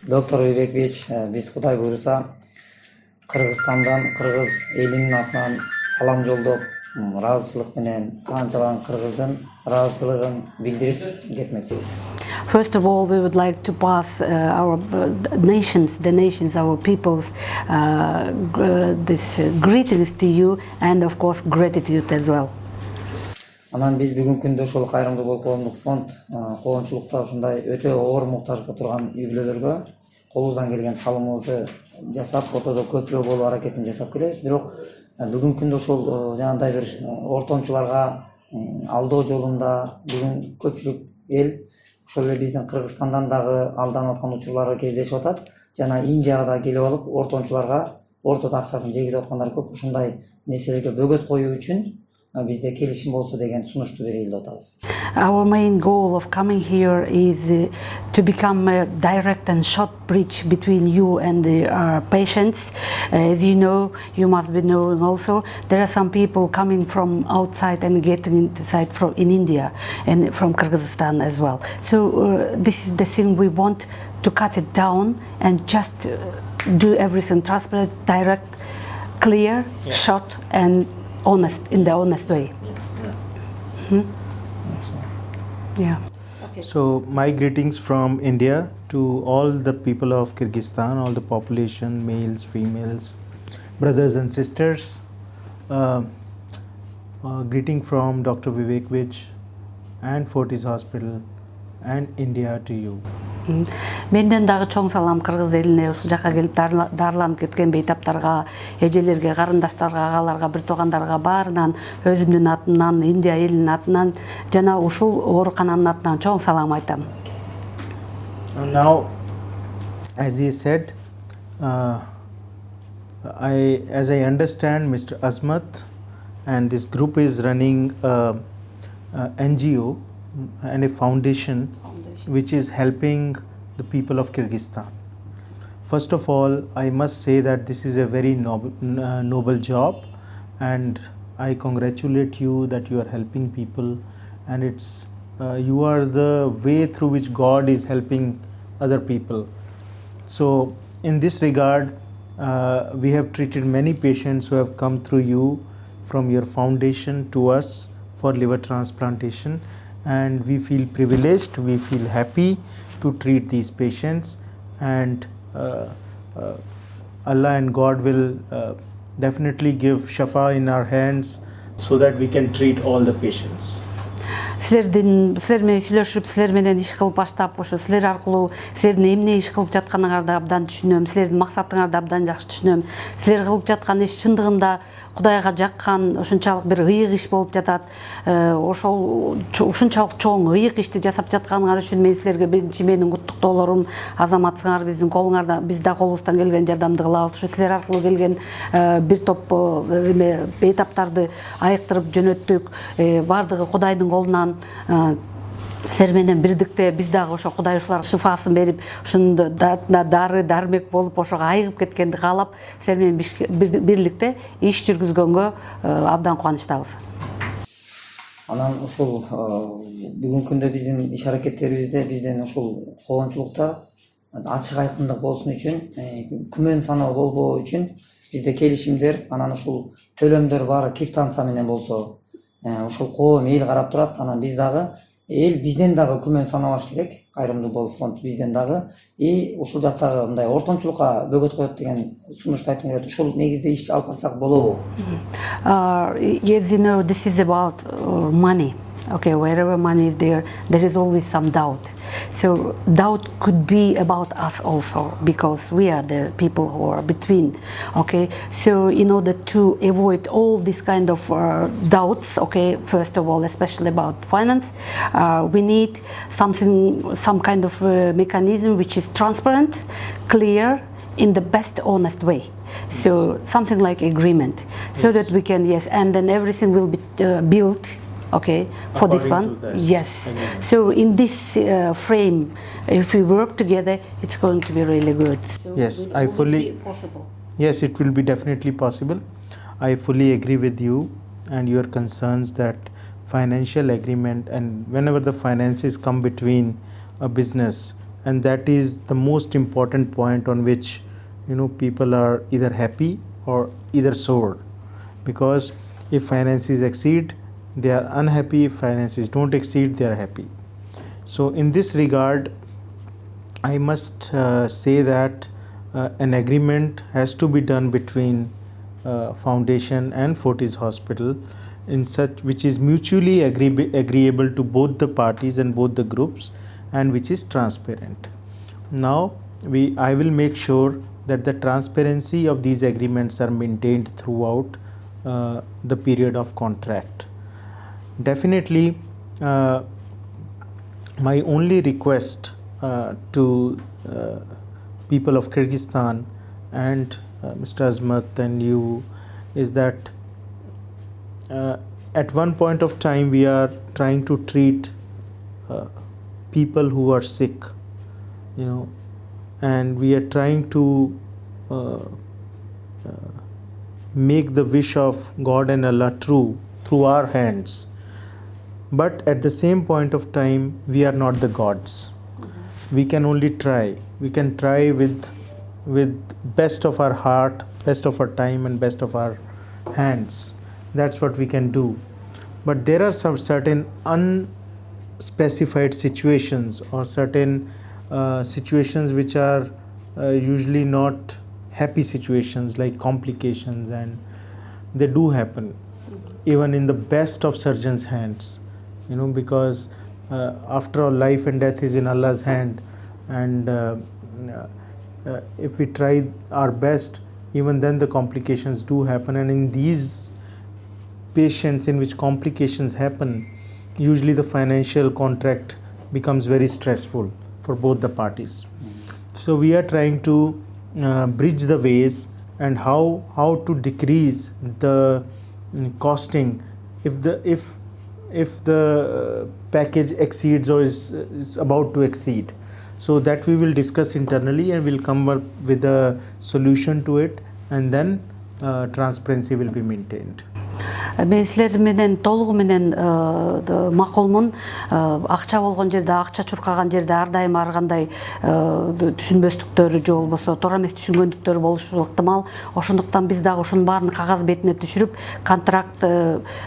Доктор Үйбекбич, биз Кудай буйруса Кыргызстандан, кыргыз элинин атынан салам жолдоп, ыраазычылык менен канчалаган кыргыздын ыраазычылыгын билдирип кетмекчибиз. First of all, we would like to pass our nations, our peoples, this greetings to you and of course gratitude as well. Анан биз бүгүнкү күндө ошол Кайрымдуу коомдук фонд коомчулукта ушундай өтө оор муктажда турган үй бүлөлөргө колубуздан келген салымыбызды жасап, ортодо көпүрө болуу аракетин жасап келебиз. Бирок бүгүнкү күндө ошол жанагындай бир ортомчуларга алдоо жолунда бүгүн көпчүлүк эл ошол эле биздин Кыргызстандан дагы алданып аткан учурларды кездешип атат. Жана Индияга да келип алып, ортомчуларга ортодо акчасын жегизип аткандар көп. Ушундай нерселерге бөгөт коюу үчүн bizde kelişim bolsa деген сунушту берели деп атабыз. Our main goal of coming here is to become a direct and short bridge between you and the patients. As you know, you must be knowing also, there are some people coming from outside and getting inside from in India and from Kyrgyzstan as well. So this is the thing we want to cut it down and just do everything transparent, direct, clear, short and honest, in the honest way. Yeah. Okay. So my greetings from India to all the people of Kyrgyzstan, all the population, males, females, brothers and sisters. Greeting from Dr. Vivekbich and Fortis Hospital and India to you. Менден дагы чоң салам кыргыз элине, ушул жака келип дарыланып кеткен бейтаптарга, эжелерге, карындаштарга, агаларга, бир туугандарга баарынан өзүмдүн атымдан, Индия элинин атынан жана ушул оорукананын атынан чоң салам айтам. Now, as he said, as I understand, Mr. Azmat and this group is running NGO and a foundation which is helping the people of Kyrgyzstan. First of all, I must say that this is a very noble job, and I congratulate you that you are helping people, and it's you are the way through which God is helping other people. So in this regard, we have treated many patients who have come through you from your foundation to us for liver transplantation, and we feel privileged, we feel happy to treat these patients, and Allah and God will definitely give Shafa in our hands so that we can treat all the patients. Силер менен сүйлөшүп, силер менен иш кылып баштап, ошо силер аркылуу силердин эмне иш кылып жатканыңарды абдан түшүнөм, силердин максатыңарды абдан жакшы түшүнөм. Силер кылып жаткан иш чындыгында Кудайга жаккан, ушунчалык бир ыйык иш болуп жатат. Ошол ушунчалык чоң ыйык ишти жасап жатканыңар үчүн мен силерге биринчи менин куттуктоолорум, азаматсыңар, биздин колуңарда, биз да колубуздан келген жардамды кылабыз. Ушу силер аркылуу келген бир топ бейтаптарды айыктырып жөнөттүк. Бардыгы Кудайдын колунан силер менен бирдикте биз дагы ошо Кудай ушуларга шифасын берип, ушунда дары дармек болуп ошого айыгып кеткенди каалап, силер менен бирликте иш жүргүзгөнгө абдан кубанычтабыз. Анан ушул бүгүнкү күндө биздин иш аракеттерибизде бизден ушул коомчулукта ачык айкындык болсун үчүн, күмөн саноо болбоо үчүн бизде келишимдер, анан ушул төлөмдөр баары квитанция менен болсо, ушул коом эл карап турат, анан биз дагы эл бизден дагы күмөн санабаш керек, Кайрымдуу фонд бизден дагы ушул жактагы мындай ортомчулукка бөгөт коет деген сунушту айткым келет. Ушул негизде иш алып барсак болобу? Yes, you know, this is about money. Okay, wherever money is there is always some doubt. So doubt could be about us also, because we are the people who are between. Okay, so in order to avoid all these kind of doubts, okay, first of all, especially about finance, we need some kind of mechanism which is transparent, clear, in the best honest way. So something like agreement, so that we can, yes, and then everything will be built. Okay, for this one, yes. So in this frame, if we work together, it's going to be really good. So yes, I fully. Yes, it will be definitely possible. I fully agree with you and your concerns that financial agreement, and whenever the finances come between a business and that is the most important point on which people are either happy or either sore, because if finances exceed, they are unhappy. If finances don't exceed, they are happy. So in this regard, I must say that an agreement has to be done between foundation and Fortis Hospital, in such which is mutually agreeable to both the parties and both the groups, and which is transparent. Now I will make sure that the transparency of these agreements are maintained throughout the period of contract. Definitely, my only request to people of Kyrgyzstan and Mr. Azmat and you is that at one point of time we are trying to treat people who are sick, and we are trying to make the wish of God and Allah true through our hands. But at the same point of time, we are not the gods. We can only try. We can try with best of our heart, best of our time, and best of our hands. That's what we can do. But there are some certain unspecified situations, or certain situations which are usually not happy situations, like complications, and they do happen even in the best of surgeons' hands, because after all, life and death is in Allah's hand, and if we try our best, even then the complications do happen. And in these patients in which complications happen, usually the financial contract becomes very stressful for both the parties. So we are trying to bridge the ways, and how to decrease the costing if the package exceeds or is about to exceed. So that we will discuss internally, and we'll come up with a solution to it, and then transparency will be maintained. Мен силер менен толугу менен макулмун. Акча болгон жерде, акча чуркаган жерде ар дайым ар кандай түшүнбөстүктөр же болбосо туура эмес түшүнгөндүктөр болушу ыктымал. Ошондуктан биз дагы ошонун баарын кагаз бетине түшүрүп,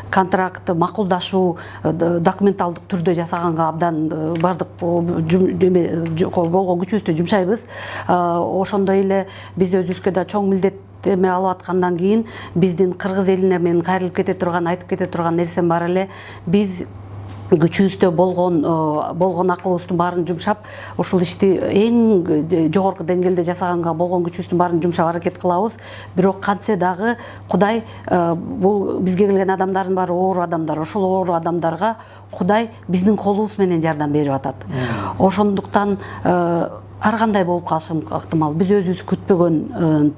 контракт макулдашуу документалдык түрдө жасаганга абдан бардык болгон күчүбүздү жумшайбыз. Ошондой эле биз өзүбүзгө да чоң милдет эме алып аткандан кийин биздин кыргыз элине мен кайрылып кете турган, айтып кете турган нерсем бар эле. Биз күчүбүздө болгон акылыбыздын баарын жумшап, ушул ишти эң жогорку деңгээлде жасаганга болгон күчүбүздүн баарын жумшап аракет кылабыз. Бирок кантсе дагы Кудай бул бизге келген адамдардын баары оору адамдар. Ошол оору адамдарга Кудай биздин колубуз менен жардам берип атат. Ошондуктан ар кандай болуп калышы ыктымал. Биз өзүбүз күтпөгөн,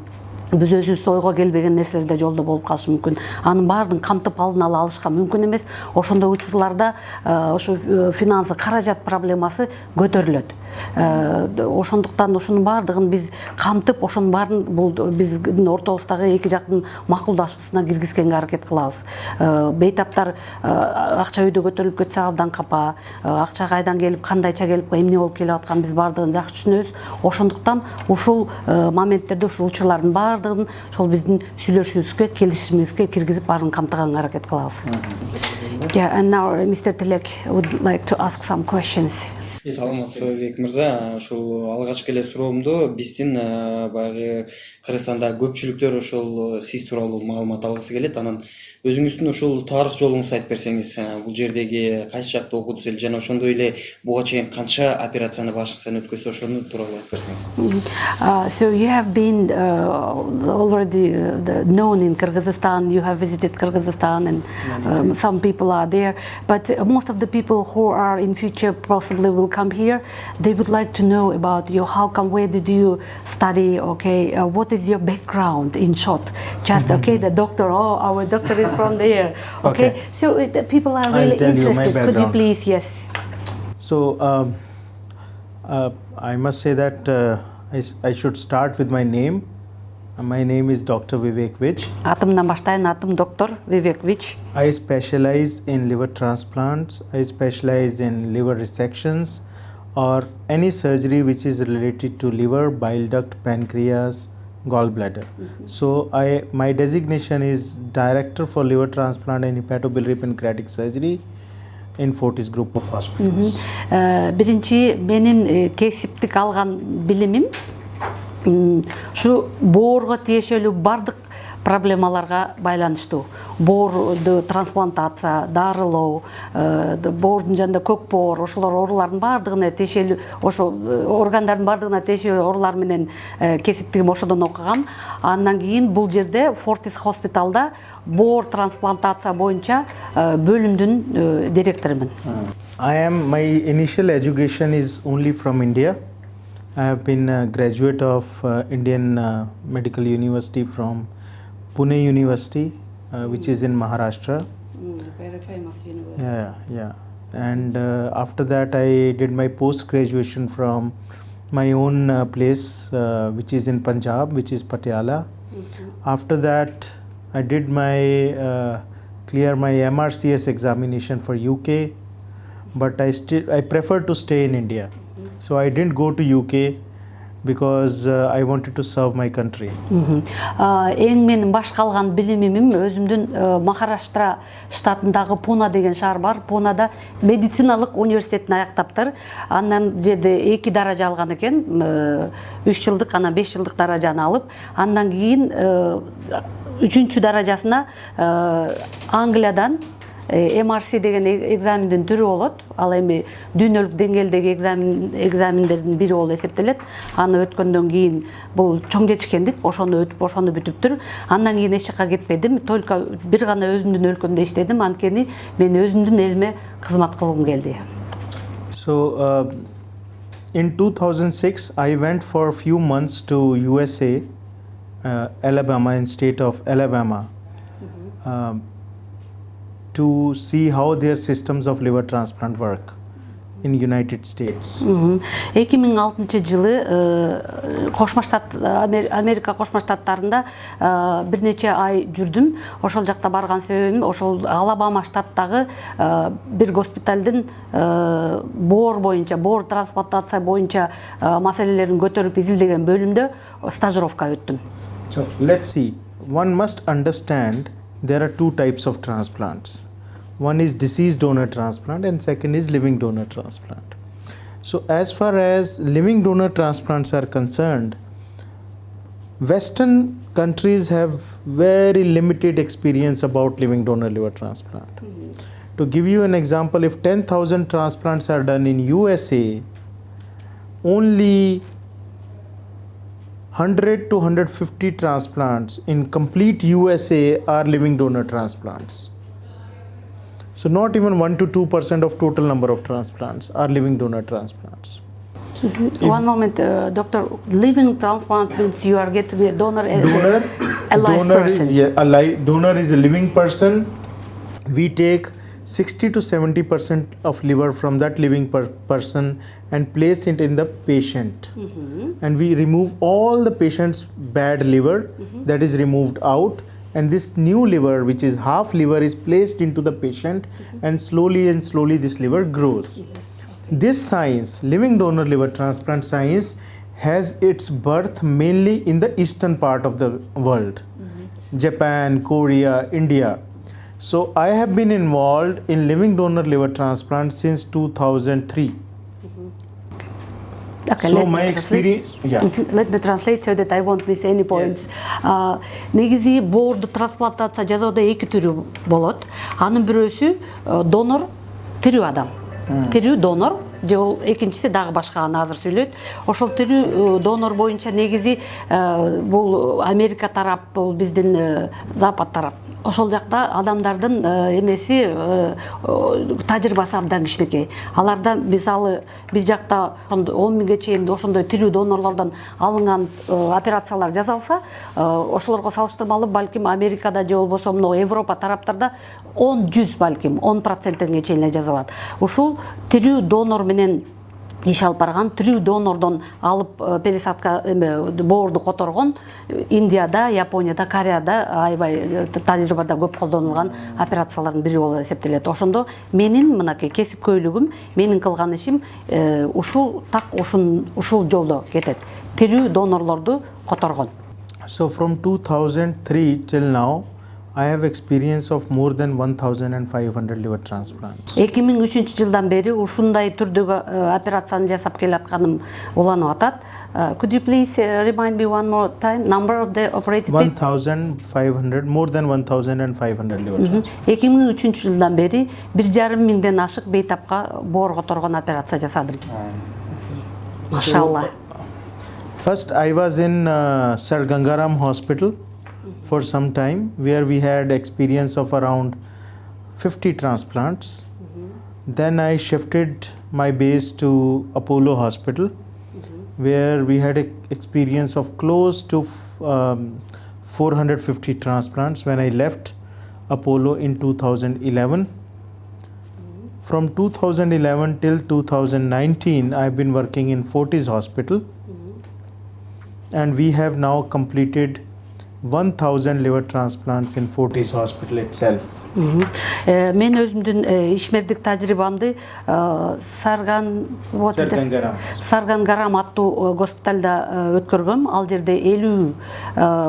биз өзүбүз ойго келбеген нерселер да жолдо болуп калышы мүмкүн. Анын баардыгын камтып алдын ала алышка мүмкүн эмес. Ошондой учурларда ошо финансы, каражат проблемасы көтөрүлөт. Ошондуктан ошонун баардыгын биз камтып, ошонун баарын бул биздин ортобуздагы эки жактын макулдашуусуна киргизгенге аракет кылабыз. Бейтаптар акча өйдө көтөрүлүп кетсе абдан капа, акча кайдан келип, кандайча келип, эмне болуп келип аткан биз баардыгын жакшы түшүнөбүз. Ошондуктан ушул моменттерде ушул учурлардын баардыгын ошол биздин сүйлөшүүбүзгө, келишимибизге киргизип баарын камтыганга аракет кылабыз. Yeah, and now Mr. Tilek would like to ask some questions. Саламатсызбы Бек мырза, ушул алгачкы эле суроомдо биздин баягы Кыргызстанда көпчүлүктөр ошол сиз тууралуу маалымат алгысы келет. Анан өзүңүздүн ушул тарых жолуңузду айтып берсеңиз, бул жердеги кайсы жакта окудуңуз эле жана ошондой эле буга чейин канча операцияны башыңыздан өткөзсө ошону тууралуу айтып берсеңиз. So you have been already known in Kyrgyzstan. You have visited Kyrgyzstan, and some people are there. But most of the people who are in future possibly will come here. They would like to know about you. How come? Where did you study? Okay, what is your background in short? Just okay, the doctor. Oh, our doctor is from there. Okay, so the people are really interested. Could you please, yes? So I must say that I should start with my name. My name is Dr. Vivek Vij. Атымдан баштайын, атым доктор Vivek Vij. I specialize in liver transplants. I specialize in liver resections, or any surgery which is related to liver, bile duct, pancreas, gallbladder. So my designation is Director for Liver Transplant and Hepatobiliary Pancreatic Surgery in Fortis Group of Hospitals. Биринчи менин кесиптик алган билимим ушу боорго тиешелүү бардык проблемаларга байланыштуу. Боорду трансплантация, дарылоо, боордун жанында көк боор, ошолор оорулардын бардыгына тиешелүү, ошо органдардын бардыгына тиешелүү оорулар менен кесиптигим ошодон окугам. Андан кийин бул жерде Fortis Hospital'да боор трансплантация боюнча бөлүмдүн директорумун. My initial education is only from India. I have been a graduate of Indian Medical University from Pune University, which is in Maharashtra. Very famous university. Yeah. And after that, I did my post-graduation from my own place, which is in Punjab, which is Patiala. After that, I did my clear my MRCS examination for UK, but I prefer to stay in India. So I didn't go to UK because I wanted to serve my country. Эң менин баш калган билимим өзүмдүн Махараштра штатындагы Пуна деген шаар бар. Пунада медициналык университетин аяктаптыр. Андан жерде 2 даража алган экен. 3 жылдык, анан 5 жылдык даражаны алып, андан кийин 3-чү даражасына Англиядан MRC деген экзамендин түрү болот. Ал эми дүйнөлүк деңгээлдеги экзамендердин бири болуп эсептелет. Аны өткөндөн кийин бул чоң жетишкендик, ошону өтүп, ошону бүтүптүр. Андан кийин эч жакка кетпедим. Только бир гана өзүмдүн өлкөмдө иштедим. Анткени мен өзүмдүн элиме кызмат кылгым келди. So in 2006, I went for a few months to USA, Alabama, in state of Alabama, to see how their systems of liver transplant work in United States. 2006 жылы Кошмо Штат, Америка Кошмо Штаттарында бир нече ай жүрдүм. Ошол жакта барган себебим ошол Алабама штаттагы бир госпиталдын боор боюнча, боор трансплантация боюнча маселелерин көтөрүп изилдеген бөлүмдө стажировка өттүм. So let's see. One must understand there are two types of transplants. One is deceased donor transplant and second is living donor transplant. So as far as living donor transplants are concerned, Western countries have very limited experience about living donor liver transplant. To give you an example, if 10,000 transplants are done in USA, only 100 to 150 transplants in complete USA are living donor transplants. So not even 1 to 2% of total number of transplants are living donor transplants. One moment, doctor. Living transplant means you are getting a donor, a live person. Donor is a living person. We take 60 to 70% of liver from that living person and place it in the patient. And we remove all the patient's bad liver that is removed out, and this new liver, which is half liver, is placed into the patient, and slowly this liver grows. This science, living donor liver transplant science, has its birth mainly in the eastern part of the world, Japan, Korea, India. So I have been involved in living donor liver transplant since 2003. Okay, so my experience, let me translate so that I won't miss any points. Негизи боорду трансплантация жасоодо 2 түрү болот. Анын бирөөсү донор, тирүү адам. Тирүү донор, же ол экинчиси дагы башка, аны азыр сүйлөйт. Ошол тирүү донор боюнча негизи бул Америка тарап, бул биздин Запад тарап. Ошол жакта адамдардын эмеси тажрыйбасы абдан кичинекей. Аларда мисалы биз жакта 10 миңге чейин ошондой тирүү донорлордон алынган операциялар жасалса, ошолорго салыштырмалуу балким Америкада же болбосо мына Европа тараптарда 10-100 балким 10%ге чейин жасалат. Ушул тирүү донор менен иш алып барган, тирүү донордон алып пересадка боорду которгон Индияда, Японияда, Кореяда аябай тажрыйбада көп колдонулган операциялардын бири болуп эсептелет. Ошондо менин мынакей кесипкөйлүгүм, менин кылган ишим ушул ушул жолдо кетет. Тирүү донорлорду которгон. So from 2003 till now, I have experience of more than 1,500 liver transplants. 2003 жылдан бери ушундай түрдөгү операцияны жасап келатканым уланып атат. Could you please remind me one more time number of the operated people? 1,500, more than 1,500 liver transplants. 2003 жылдан бери 1,5 миңден ашык бейтапка боор которгон операция жасадым. Машалла. First, I was in Sir Gangaram Hospital for some time, where we had experience of around 50 transplants. Then I shifted my base to Apollo Hospital, where we had experience of close to 450 transplants when I left Apollo in 2011. From 2011 till 2019, I've been working in Fortis Hospital, and we have now completed 1,000 liver transplants in Fortis Hospital itself. Мен өзүмдүн ишмердик тажрыйбамды Саргангарам аттуу госпиталда өткөргөм. Ал жерде 50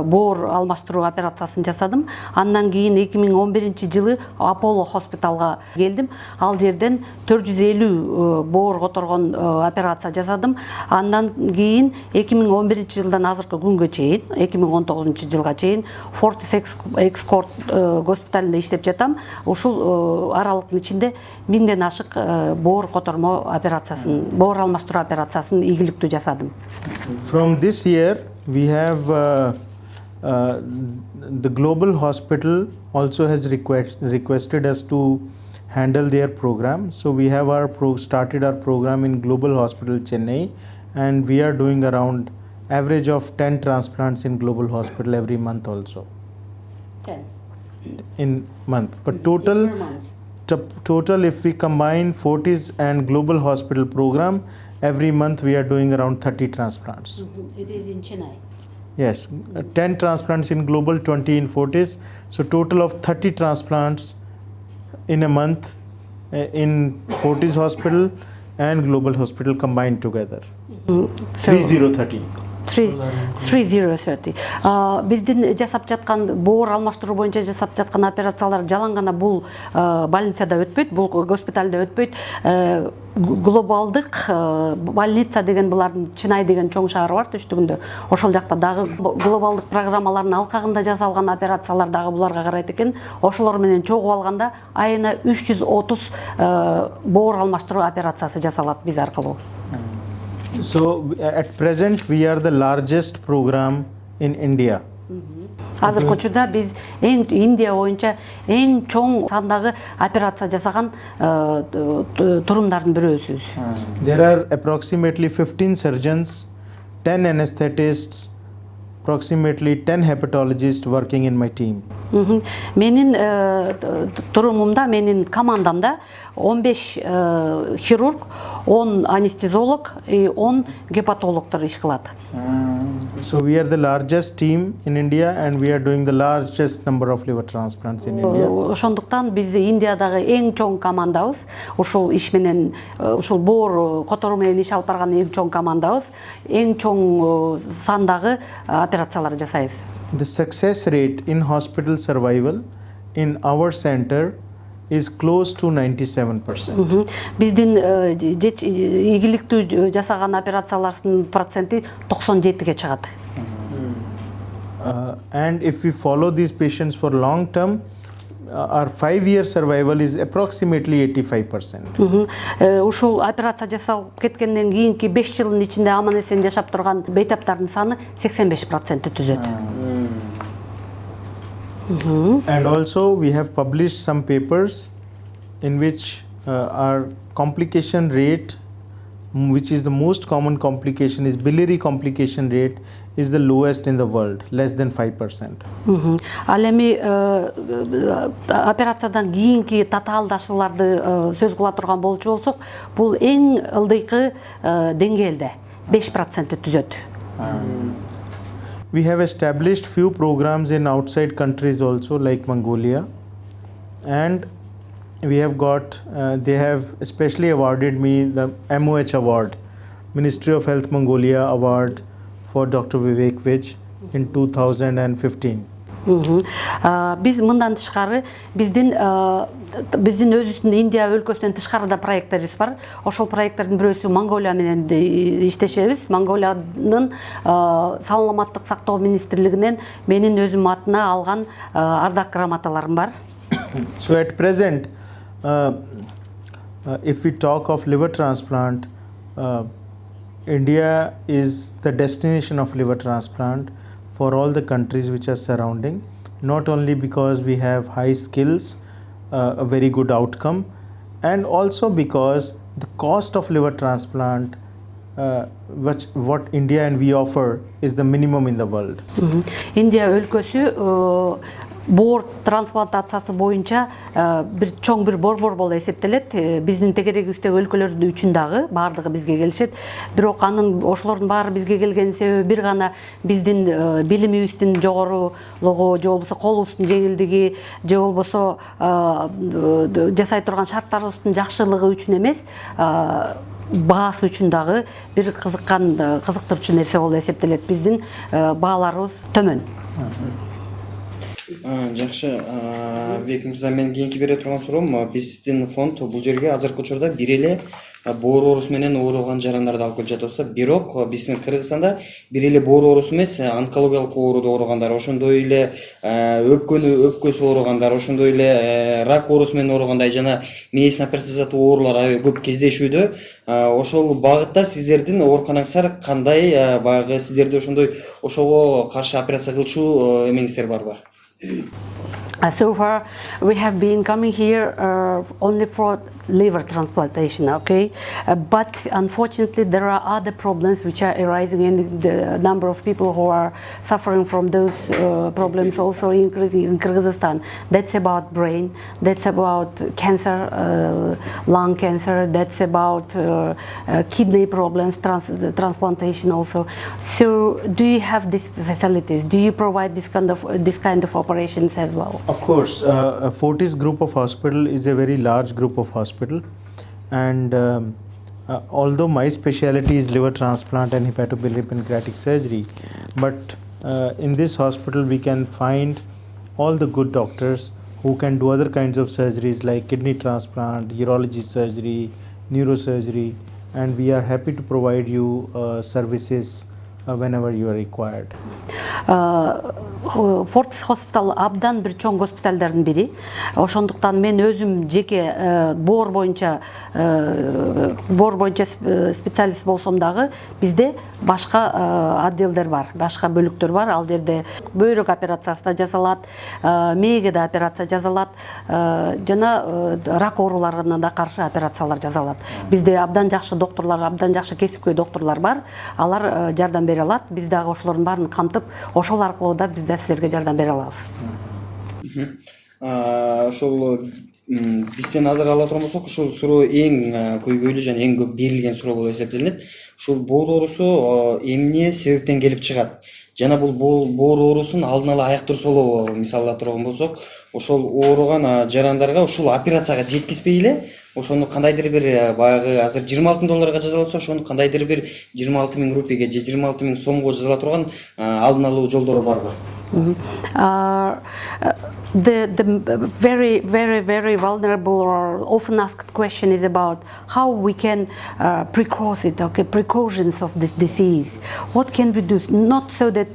боор алмаштыруу операциясын жасадым. Андан кийин 2011 жылы Apollo Hospitalга келдим. Ал жерден 450 боор которгон операция жасадым. Андан кийин 2011 жылдан азыркы күнгө чейин, 2019 жылга чейин Fortis Escort госпиталында иштеп жатам. Ушул аралыктын ичинде 1000ден ашык боор котормо операциясын, боор алмаштыруу операциясын ийгиликтүү жасадым. From this year, we have the Global Hospital also has requested us to handle their program. So we have started our program in Global Hospital Chennai, and we are doing around average of 10 transplants in Global Hospital every month also. 10 in month, but total if we combine Fortis and Global Hospital program, every month we are doing around 30 transplants. It is in Chennai. Yes, 10 transplants in Global, 20 in Fortis, so total of 30 transplants in a month in Fortis Hospital and Global Hospital combined together. 3030. 3030. Биздин жасап жаткан боор алмаштыруу боюнча жасап жаткан операциялар жалаң гана бул больницада өтпөйт, бул госпиталда өтпөйт. Глобалдык больница деген булардын Чынай деген чоң шаар бар түштүгүндө. Ошол жакта дагы глобалдык программалардын алкагында жасалган операциялар дагы буларга карайт экен. Ошолор менен чогуу алганда айына 330 боор алмаштыруу операциясы жасалат биз аркылуу. So at present we are the largest program in India. Азыркы учурда биз Индия боюнча эң чоң сандагы операция жасаган турумдардын бирөөсүбүз. There are approximately 15 surgeons, 10 anesthetists, approximately 10 hepatologists working in my team. Менин турумумда, менин командамда 15 хирург, 10 анестезиолог и 10 гепатологдор иш кылат. So we are the largest team in India, and we are doing the largest number of liver transplants in India. Ошондуктан биз Индиядагы эң чоң командабыз. Ушул иш менен, ушул боор которуу менен иш алып барган эң чоң командабыз. Эң чоң сандагы операциялар жасайбыз. The success rate in hospital survival in our center is close to 97%. Биздин ийгиликтүү жасаган операциялардын проценти 97ге чыгат. And if we follow these patients for long term, our 5-year survival is approximately 85%. Ушул операция жасалып кеткенден кийинки 5 жылдын ичинде аман эсен жашап турган бейтаптардын саны 85% түзөт. And also we have published some papers in which our complication rate which is the most common complication, is biliary complication rate is the lowest in the world, less than 5%. Ал эми операциядан кийинки татаалдашууларды сөз кыла турган болчу болсок, бул эң ылдыйкы деңгээлде 5% түзөт. We have established few programs in outside countries also, like Mongolia, and we have got they have especially awarded me the MOH award, Ministry of Health Mongolia award for Dr. Vivek Vij in 2015. Биз мындан тышкары биздин өзүбүздүн Индия өлкөсүнөн тышкары да проекттерибиз бар. Ошол проекттердин бирөөсү Монголия менен иштешебиз. Монголиянын саламаттык сактоо министрлигинен менин өзүм атына алган ардак грамоталарым бар. So at present, if we talk of liver transplant, India is the destination of liver transplant for all the countries which are surrounding, not only because we have high skills, a very good outcome, and also because the cost of liver transplant, what India and we offer, is the minimum in the world. Индия өлкөсү боор трансплантациясы боюнча бир чоң бир борбор болуп эсептелет. Биздин тегерегибиздеги өлкөлөрдүн үчүн дагы баардыгы бизге келишет. Бирок анын ошолордун баары бизге келгенин себеби бир гана биздин билимибиздин жогорулугу, же болбосо колубуздун жеңилдиги, же болбосо жасай турган шарттарыбыздын жакшылыгы үчүн эмес, баасы үчүн дагы бир кызыктырчу нерсе болуп эсептелет. Биздин бааларыбыз төмөн. Жакшы, Вик мырза, мен кийинки бере турган суроом, биздин фонд бул жерге азыркы учурда бир эле боор оорусу менен ооруган жарандарды алып келип жатабыз. Бирок биздин Кыргызстанда бир эле боор оорусу эмес, онкологиялык ооруда ооругандар, ошондой эле өпкөсү ооругандар, ошондой эле рак оорусу менен ооругандай жана мээсин операция жасатуу оорулар аябай көп кездешүүдө. Ошол багытта сиздердин ооруканаңыздар кандай, баягы сиздерде ошого каршы операция кылчу эмеңиздер барбы? So far, we have been coming here only for liver transplantation, okay? But unfortunately, there are other problems which are arising, and the number of people who are suffering from those problems also increasing in Kyrgyzstan. That's about brain, that's about cancer, lung cancer, that's about kidney problems, transplantation also. So, do you have these facilities? Do you provide this kind of operations as well? Of course, Fortis Group of Hospital is a very large group of hospital, and although my specialty is liver transplant and hepatobiliary pancreatic surgery, but in this hospital we can find all the good doctors who can do other kinds of surgeries like kidney transplant, urology surgery, neurosurgery, and we are happy to provide you services whenever you are required. Fortis Hospital абдан бир чоң госпиталдардын бири. Ошондуктан мен өзүм жеке боор боюнча специалист болсом дагы бизде башка отделдер бар, башка бөлүктөр бар. Ал жерде бөйрөк операциясы да жасалат, мээге да операция жасалат, жана рак ооруларына да каршы операциялар жасалат. Бизде абдан жакшы докторлор, абдан жакшы кесипкөй докторлор бар. Алар жардам бере алат. Биз дагы ошолордун баарын камтып, ошол аркылуу да биз силерге жардам бере алабыз. Ошол бизден азыр ала турган болсок, ушул суроо эң көйгөйлүү жана эң көп берилген суроо болуп эсептелинет. Ушул боор оорусу эмне себептен келип чыгат? Жана бул боор оорусун алдын ала айыктырсолоо, мисалы ала турган болсок, ошол ооруган жарандарга ушул операцияга жеткизбей эле, ошону кандайдыр бир баягы азыр $26,000 жазала турса, ошону кандайдыр бир 26,000 рупийге же 26,000 сомго жазала турган алдын алуу жолдору барбы? The very vulnerable or often asked question is about how we can precautions of this disease. What can we do? Not so that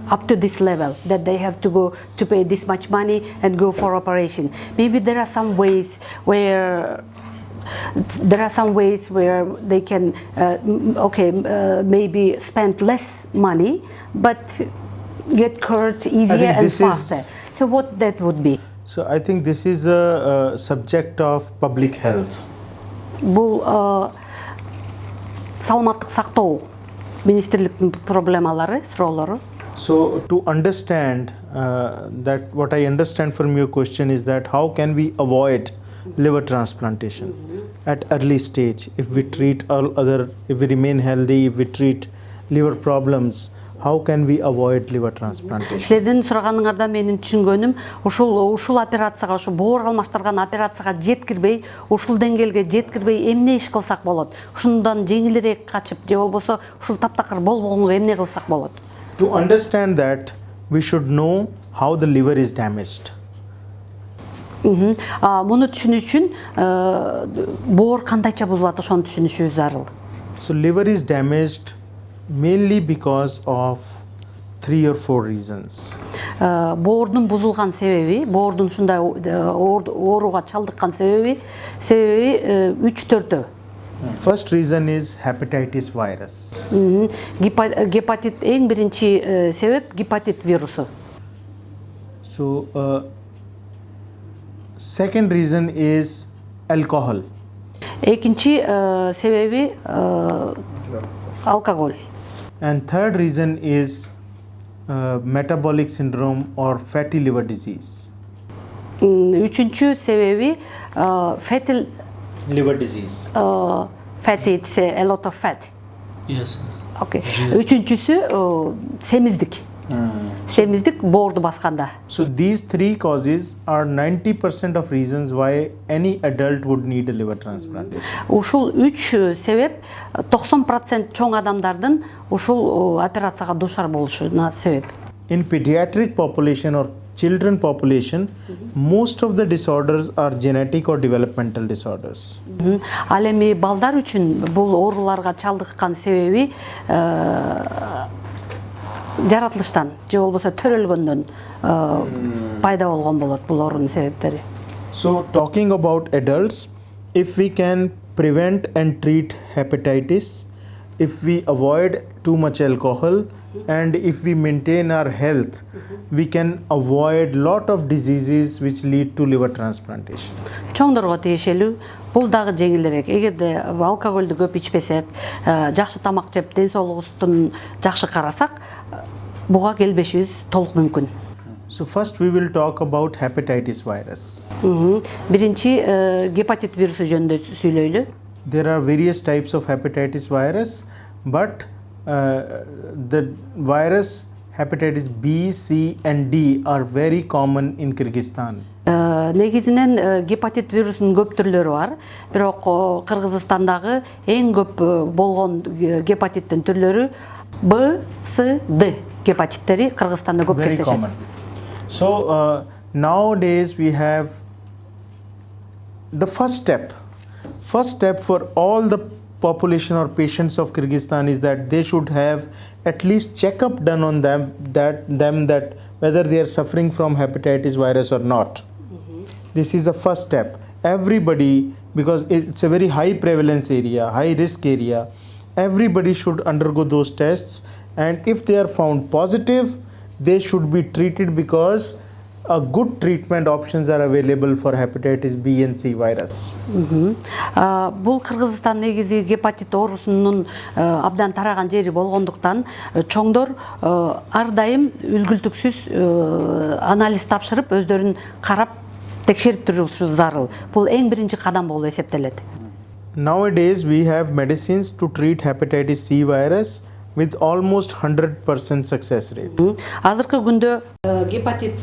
up to this level that they have to go to pay this much money and go for operation. Maybe there are some ways where they can maybe spend less money but get cured easier and faster. So what that would be? So I think this is a subject of public health. Бул саламаттык сактоо министрликтин проблемалары, суроолору? So to understand that, what I understand from your question is that how can we avoid liver transplantation at early stage if we treat all other, if we remain healthy, if we treat liver problems, how can we avoid liver transplantation? Силердин сураганыңарда менин түшүнгөнүм ушул операцияга, ушу боор алмаштырган операцияга жеткирбей, ушул деңгээлге жеткирбей эмне иш кылсак болот? Ушундан жеңилирээк качып же болбосо ушул таптакыр болбогонго эмне кылсак болот? To understand that, we should know how the liver is damaged. Муну түшүнүү үчүн боор кандайча бузулат, ошону түшүнүшү зарыл. So liver is damaged mainly because of 3 or 4 reasons. Боордун бузулган себеби, боордун ушундай ооруга чалдыккан себеби 3-4. First reason is hepatitis virus. Гепатит эң биринчи себеп гепатит вирусу. So second reason is alcohol. Экинчи себеби алкоголь. And third reason is metabolic syndrome or fatty liver disease. Үчүнчү себеби fatty Liver disease. fatty, it's a lot of fat. Yes. Okay. Үчүнчүсү семиздик. Семиздик боорду басканда. So these 3 causes are 90% of reasons why any adult would need a liver transplantation. Ушул 3 себеп 90% чоң адамдардын ушул операцияга дуушар болушуна себеп. In pediatric population or children population, most of the disorders are genetic or developmental disorders. Ал эми балдар үчүн бул ооруларга чалдыккан себеби жаратылыштан же болбосо төрөлгөндөн пайда болгон болот бул оорунун себептери. So talking about adults, if we can prevent and treat hepatitis, if we avoid too much alcohol, and if we maintain our health, we can avoid lot of diseases which lead to liver transplantation. Чоңдорго тиешелүү бул дагы жеңилирээк. Эгерде алкоголду көп ичпесек, жакшы тамак жеп, ден соолугубуздун жакшы карасак, буга келбешибиз толук мүмкүн. So first we will talk about hepatitis virus. Биринчи гепатит вирусу жөнүндө сүйлөйлү. There are various types of hepatitis virus, but the virus hepatitis B, C and D are very common in Kyrgyzstan. Негизинен гепатит вирусунун көп түрлөрү бар, бирок Кыргызстандагы эң көп болгон гепатиттин түрлөрү B, C, D гепатиттери Кыргызстанда көп Very кездешет. common. So nowadays we have the first step for all the population or patients of Kyrgyzstan is that they should have at least checkup done on them that whether they are suffering from hepatitis virus or not. This is the first step. Everybody, because it's a very high prevalence area, high risk area, everybody should undergo those tests, and if they are found positive, they should be treated because a good treatment options are available for hepatitis B and C virus. Бул Кыргызстан негизи гепатит оорусунун абдан тараган жери болгондуктан чоңдор ар дайым үзгүлтүксүз анализ тапшырып, өздөрүн карап текшерип турушу зарыл. Бул эң биринчи кадам болуп эсептелет. Nowadays we have medicines to treat hepatitis C virus with almost 100% success rate. Азыркы күндө гепатит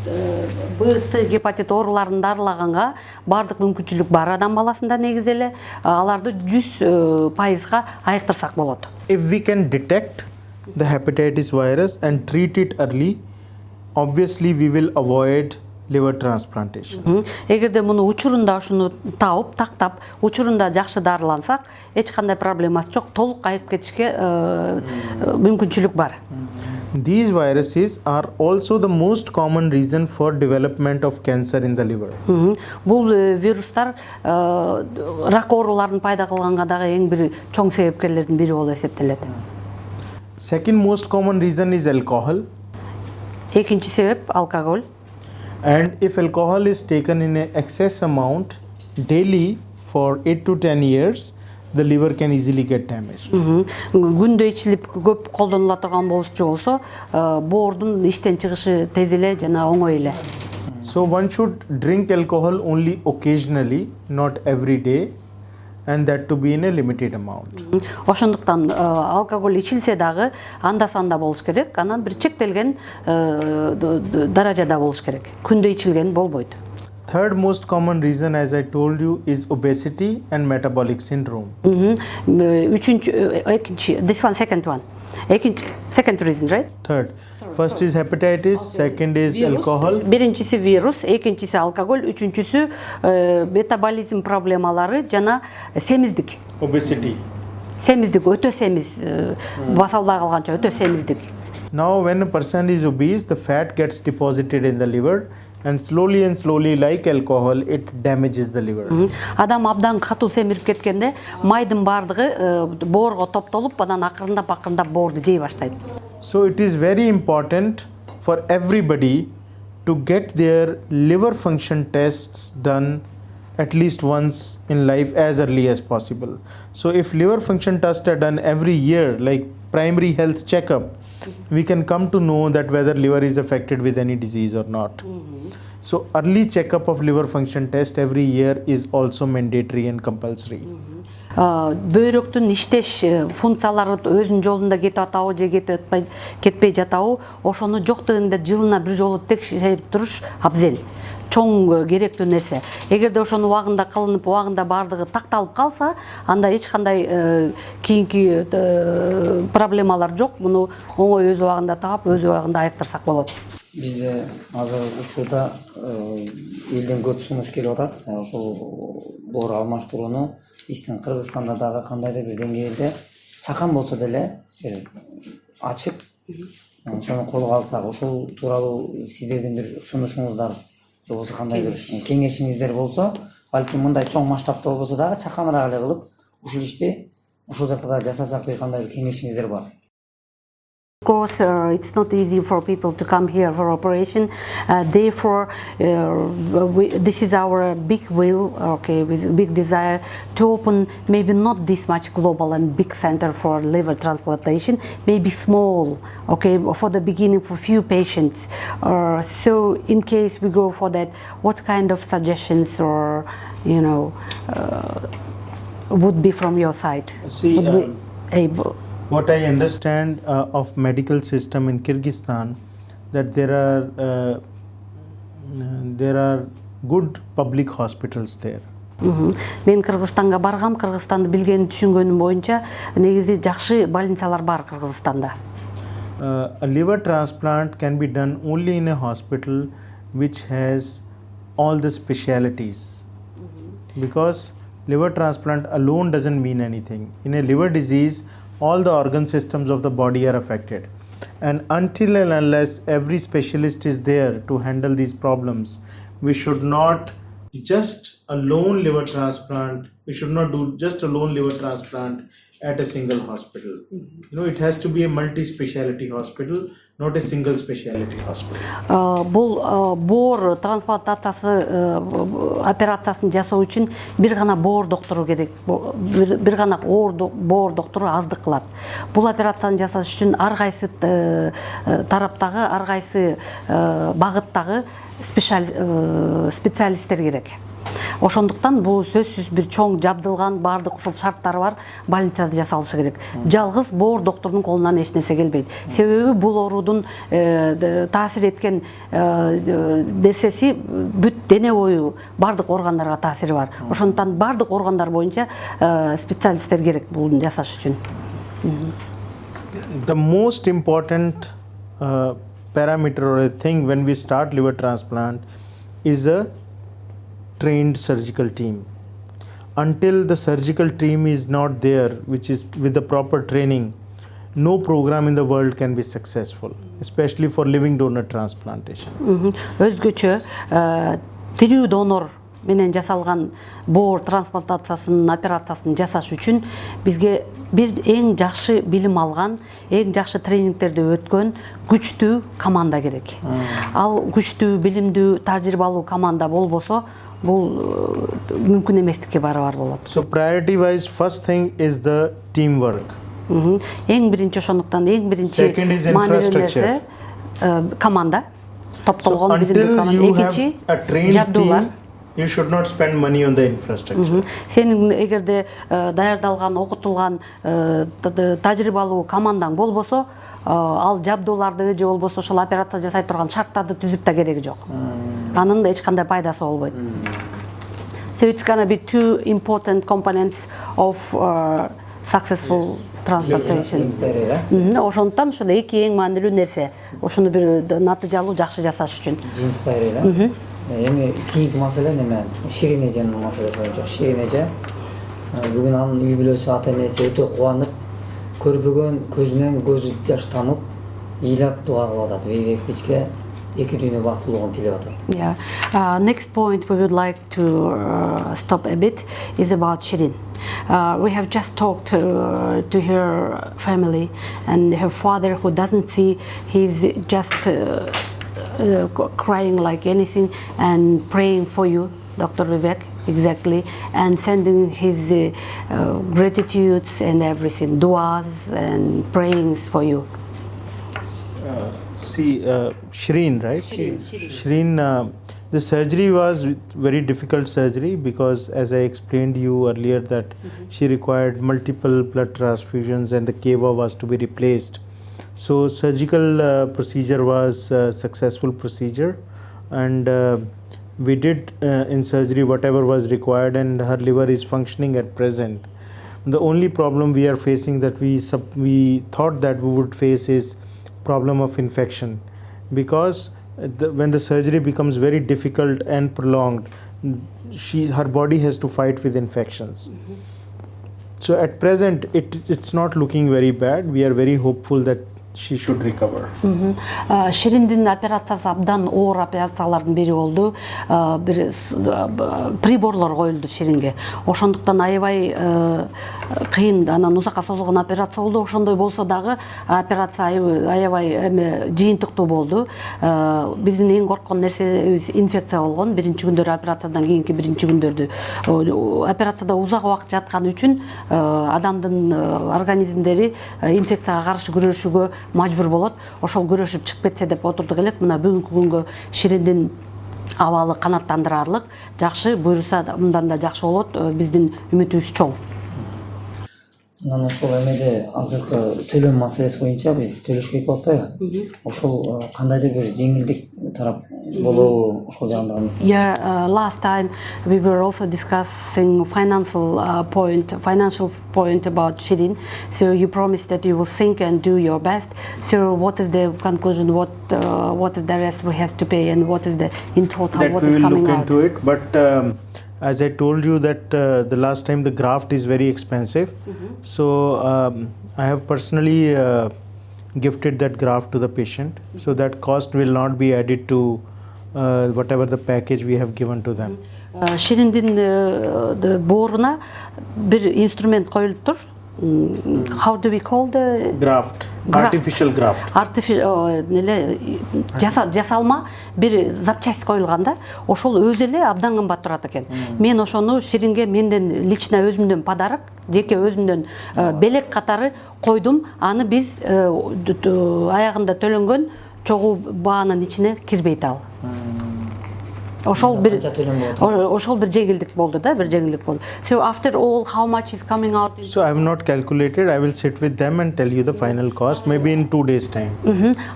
Б, С гепатит ооруларын дарылаганга бардык мүмкүнчүлүк бар адам баласында негизи эле аларды 100% айыктырсак болот. If we can detect the hepatitis virus and treat it early, obviously we will avoid liver transplantation. Эгерде муну учурунда ушуну таап, тактап, учурунда жакшы дарылансак, эч кандай проблемасы жок, толук айып кетишке мүмкүнчүлүк бар. These viruses are also the most common reason for development of cancer in the liver. Бул вирустар рак ооруларын пайда кылганга дагы эң бир чоң себепкерлердин бири болуп эсептелет. Second most common reason is alcohol. Экинчи себеп алкоголь. And if alcohol is taken in an excess amount daily for 8 to 10 years, the liver can easily get damaged. Күндө ичилип көп колдонула турган болсо, боордун иштен чыгышы тез эле жана оңой эле. So one should drink alcohol only occasionally, not every day, and that to be in a limited amount. Ошондуктан алкоголь ичилсе дагы анда-санда болуш керек, анан бир чектелген даражада болуш керек. Күндө ичилген болбойт. Third most common reason, as I told you, is obesity and metabolic syndrome. This one, second one. Second reason, right? Third. First is hepatitis, second is alcohol. Биринчиси вирус, экинчиси алкоголь, үчүнчүсү метаболизм проблемалары жана семиздик. Obesity. Семиздик, өтө семиз, басалбай калганча өтө семиздик. Now when a person is obese, the fat gets deposited in the liver, and slowly, like alcohol, it damages the liver. Адам абдан катуу семирип кеткенде майдын бардыгы боорго топтолуп, анан акырындап боорду жей баштайт. So it is very important for everybody to get their liver function tests done at least once in life as early as possible. So if liver function tests are done every year, like primary health checkup, we can come to know that whether liver is affected with any disease or not. So early checkup of liver function test every year is also mandatory and compulsory. Бөйрөктүн иштеш функциялары өзүнүн жолунда кетип атабы же кетпей жатабы, ошону жок дегенде жылына бир жолу текшерип туруш абзел. Чоң керектүү нерсе. Эгерде ошону убагында кылынып, убагында бардыгы такталып калса, анда эч кандай кийинки проблемалар жок. Муну оңой өз убагында таап, өз убагында айыктырсак болот. Бизде азыр ушуда элден көп сунуш келип атат. Ошол боор алмаштырууну биздин Кыргызстанда дагы кандайдыр бир деңгээлде чакан болсо деле ачып, ошону колго алсак, ошол тууралуу сиздердин бир сунушуңуздар же болбосо кандай бир кеңешиңиздер болсо, балким мындай чоң масштабта болбосо дагы чаканыраак эле кылып, ушул ишти ошол жакта да жасасак деп кандай бир кеңешиңиздер бар? Of course, it's not easy for people to come here for operation. Therefore, this is our big will, okay, with big desire to open maybe not this much global and big center for liver transplantation, maybe small, okay, for the beginning for few patients. So, in case we go for that, what kind of suggestions or, you know, would be from your side? See, would be able. What I understand of medical system in Kyrgyzstan, that there are good public hospitals there. Мен Кыргызстанга баргам, Кыргызстанды билген түшүнгөнүм боюнча негизи жакшы больницалар бар Кыргызстанда. A liver transplant can be done only in a hospital which has all the specialities. Because liver transplant alone doesn't mean anything. In a liver disease, all the organ systems of the body are affected, and until and unless every specialist is there to handle these problems, we should not just a lone liver transplant, we should not do just a lone liver transplant at a single hospital. You know, it has to be a multi-speciality hospital, not a single speciality hospital. Бул боор трансплантациясы операциясын жасоо үчүн бир гана боор доктору керек. Бир гана боор доктору аздык кылат. Бул операцияны жасаш үчүн ар кайсы тараптагы, ар кайсы багыттагы специалисттер керек. Ошондуктан бул сөзсүз бир чоң жабдылган баардык ушул шарттары бар больницада жасалышы керек. Жалгыз боор доктордун колунан эч нерсе келбейт. Себеби бул оорудун таасир эткен нерсеси бүт дене бою баардык органдарга таасири бар. Ошондуктан баардык органдар боюнча специалисттер керек бул жасаш үчүн. The most important parameter or a thing when we start liver transplant is a trained surgical team. Until the surgical team is not there, which is with the proper training, no program in the world can be successful, especially for living donor transplantation. Өзгөчө тирүү донор менен жасалган боор трансплантациясынын операциясын жасаш үчүн бизге бир эң жакшы билим алган, эң жакшы тренингтерди өткөн күчтүү команда керек. Ал күчтүү, билимдүү, тажрыйбалуу команда болбосо, бул мүмкүн эместикке барабар болот. So priority wise, first thing is the teamwork. Эң биринчи ошондуктан эң биринчи Second is маанилүү infrastructure. нерсе команда, So топтолгон биримдүү until команда. you have Экинчи a trained жабдуулар. team, you should not spend money on the infrastructure. Сенин эгерде даярдалган, окутулган, тажрыйбалуу командаң болбосо, ал жабдууларды же болбосо ошол операция жасай турган шарттарды түзүп да кереги жок. Анын эч кандай пайдасы болбойт. So it's gonna be two important components of successful transplantation. Ошондуктан ушул эки эң маанилүү нерсе. Ошону бир натыйжалуу жакшы жасаш үчүн. Жыйынтык кайрыйла. Эми кийинки маселе неме? Ширин эженин маселеси боюнча. Ширин эже бүгүн анын үй бүлөсү, ата энеси өтө кубанып, көрбөгөн көзүнөн көзү жаш тамып, ыйлап дуа кылып атат. Вейвек Бичке эки дүйнө бактылуулугун тилеп атат. Yeah. Next point we would like to stop a bit is about Shirin. We have just talked to her family and her father who doesn't see, he's just crying like anything and praying for you, Dr. Vivek, exactly, and sending his gratitudes and everything, duas and prayings for you. See, Shireen, right? Shireen, the surgery was very difficult surgery because, as I explained you earlier, that she required multiple blood transfusions and the cava was to be replaced. So, surgical procedure was a successful procedure, and we did in surgery whatever was required, and her liver is functioning at present. The only problem we are facing that we thought that we would face is problem of infection, because when the surgery becomes very difficult and prolonged, her body has to fight with infections. So at present it's not looking very bad. We are very hopeful that she should recover. Шириндин операциясы абдан оор операциялардын бири болду. Бир приборлор коюлду Ширинге. Ошондуктан аябай кыйын, анан узакка созулган операция болду. Ошондой болсо дагы операция аябай жыйынтыктуу болду. Биздин эң корккон нерсебиз инфекция болгон. Биринчи күндөрү операциядан кийинки биринчи күндөрдү операцияда узак убакыт жаткан үчүн адамдын организмдери инфекцияга каршы күрөшүүгө мажбур болот. Ошол күрөшүп чыгып кетсе деп отурдук элек. Мына бүгүнкү күнгө Шириндин абалы канааттандырарлык, жакшы, буйруса мындан да жакшы болот. Биздин үмүтүбүз чоң. Анан ошол эмеде азыркы төлөм маселеси боюнча биз төлөшпөй болуп атпайбы? Ошол кандайдыр бир жеңилдик тарап болобу ошол жагында эмес? Yeah, last time we were also discussing financial point about Shirin. So you promised that you will think and do your best. So what is the conclusion? What is the rest we have to pay, and what is the in total That what we is will coming look out? into it, but as I told you that the last time the graft is very expensive, so I have personally gifted that graft to the patient, so that cost will not be added to whatever the package we have given to them. Шириндин бооруна бир инструмент коюлуптур. How do we call the Graft. Artificial graft. Жасалма бир запчасть коюлган да. Ошол өзү эле абдан кымбат турат экен. Мен ошону Ширинге менден лично өзүмдөн подарок, жеке өзүмдөн белек катары койдум. Аны биз аягында төлөнгөн чогуу баанын ичине кирбейт ал. Ошол бир жеңилдик болду да, бир жеңилдик болду. So after all, how much is coming out? So I have not calculated. I will sit with them and tell you the final cost, maybe in 2 days time.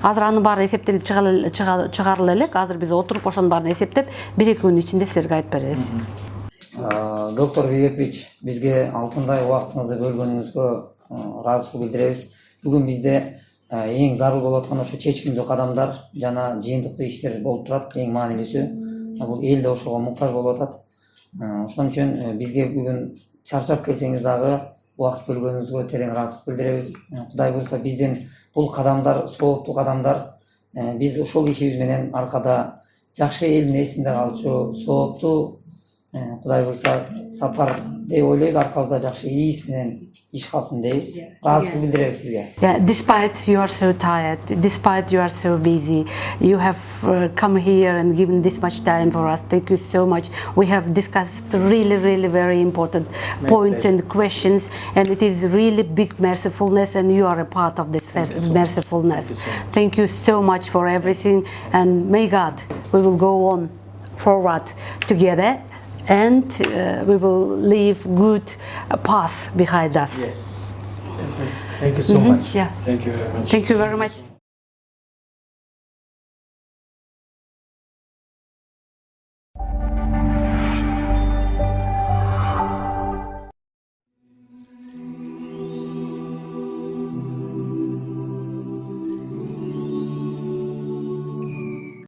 Азыр анын баары эсептелип чыгарыла элек. Азыр биз отуруп ошонун баарын эсептеп 1-2 күн ичинде силерге айтып беребиз. Доктор Вивекбич, бизге алтындай убактыңызды бөлгөнүңүзгө ыраазычылык билдиребиз. Бүгүн бизде эң зарыл болуп аткан ошо чечкиндүү кадамдар жана жыйынтыктуу иштер болуп турат. Эң маанилүүсү бул эл да ошого муктаж болуп атат. Ошон үчүн бизге бүгүн чарчап келсеңиз дагы убакыт бөлгөнүңүзгө терең ыраазычылык билдиребиз. Кудай буйруса биздин бул кадамдар, сооптуу кадамдар, биз ошол ишибиз менен аркада жакшы элдин эсинде калчу, сооптуу Кудай буйрса сапар деп ойлойбуз, аркабызда жакшы ийис менен иш калсын дейбиз. Ыраазычылык билдиребиз сизге. Yeah, despite you are so tired, despite you are so busy, you have come here and given this much time for us. Thank you so much. We have discussed really very important points and questions, and it is really big mercifulness, and you are a part of this mercifulness. Thank you so much for everything, and may God, we will go on forward together, and we will leave good path behind us. Yes. Thank you so much. Yeah. Thank you very much. Thank you very much.